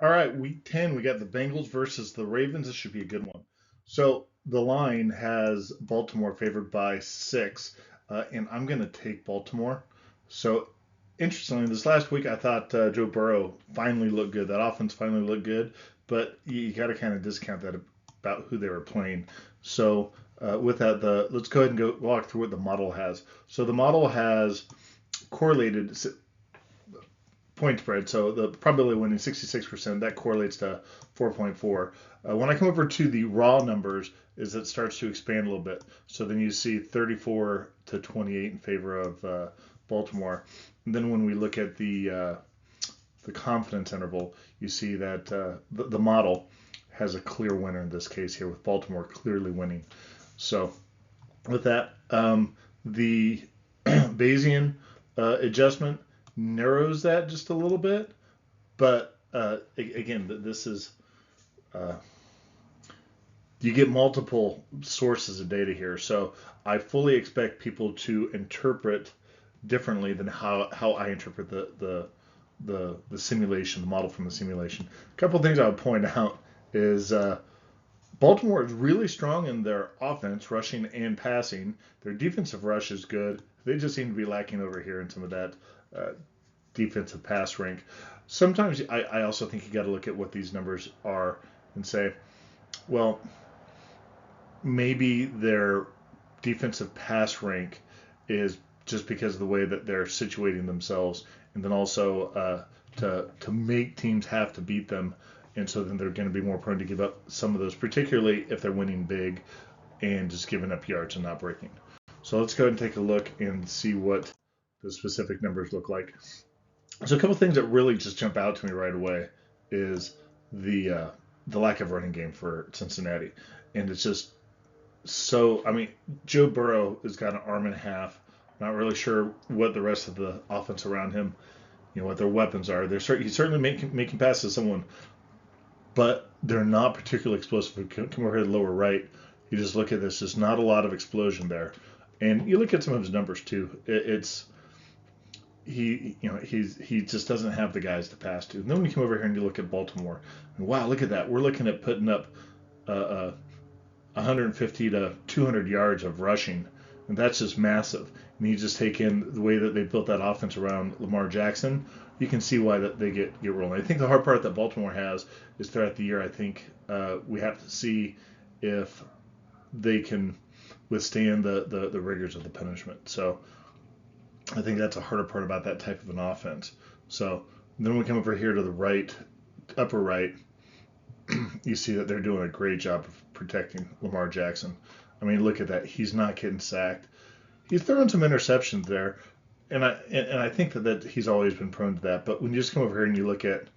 All right, week 10, we got the Bengals versus the Ravens. This should be a good one. So the line has Baltimore favored by 6, and I'm going to take Baltimore. So interestingly, this last week I thought Joe Burrow finally looked good. That offense finally looked good, but you got to kind of discount that about who they were playing. So with that, let's go ahead and go walk through what the model has. So the model has correlated point spread. So the probability of winning 66%, that correlates to 4.4. When I come over to the raw numbers, is it starts to expand a little bit. So then you see 34 to 28 in favor of Baltimore. And then when we look at the confidence interval, you see that the model has a clear winner in this case here with Baltimore clearly winning. So with that, the Bayesian adjustment narrows that just a little bit, but again, this is uh, you get multiple sources of data here, so I fully expect people to interpret differently than how I interpret the simulation, the model from the simulation. A couple of things I would point out is Baltimore is really strong in their offense, rushing and passing. Their defensive rush is good. They just seem to be lacking over here in some of that uh, defensive pass rank. Sometimes I also think you got to look at what these numbers are and say, well, maybe their defensive pass rank is just because of the way that they're situating themselves, and then also to make teams have to beat them, and so then they're going to be more prone to give up some of those, particularly if they're winning big and just giving up yards and not breaking. So let's go ahead and take a look and see what the specific numbers look like. So a couple things that really just jump out to me right away is the lack of running game for Cincinnati, and it's just so. I mean, Joe Burrow has got an arm and a half. Not really sure what the rest of the offense around him, what their weapons are. He's certainly making passes to someone, but they're not particularly explosive. Come over here to the lower right. You just look at this. There's not a lot of explosion there, and you look at some of his numbers too. It's he just doesn't have the guys to pass to. And then when you come over here and you look at Baltimore, and wow, look at that. We're looking at putting up uh, 150 to 200 yards of rushing, and that's just massive. And you just take in the way that they built that offense around Lamar Jackson, you can see why that they get rolling. I think the hard part that Baltimore has is throughout the year. I think we have to see if they can withstand the rigors of the punishment. So I think that's a harder part about that type of an offense. So then we come over here to the right, upper right, you see that they're doing a great job of protecting Lamar Jackson. I mean, look at that. He's not getting sacked. He's throwing some interceptions there, and I think that he's always been prone to that. But when you just come over here and you look at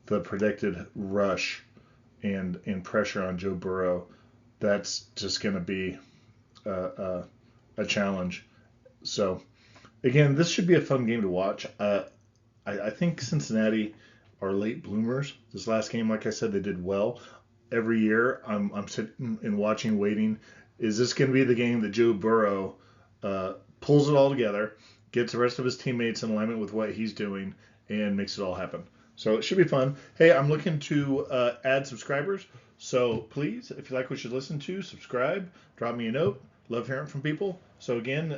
the predicted rush and pressure on Joe Burrow, that's just going to be a challenge. So again, this should be a fun game to watch. I think Cincinnati are late bloomers. This last game, like I said, they did well. Every year, I'm sitting and watching, waiting. Is this going to be the game that Joe Burrow pulls it all together, gets the rest of his teammates in alignment with what he's doing, and makes it all happen? So it should be fun. Hey, I'm looking to add subscribers. So please, if you like what you listen to, subscribe, drop me a note. Love hearing from people. So again,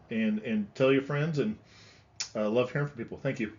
and tell your friends, and love hearing from people. Thank you.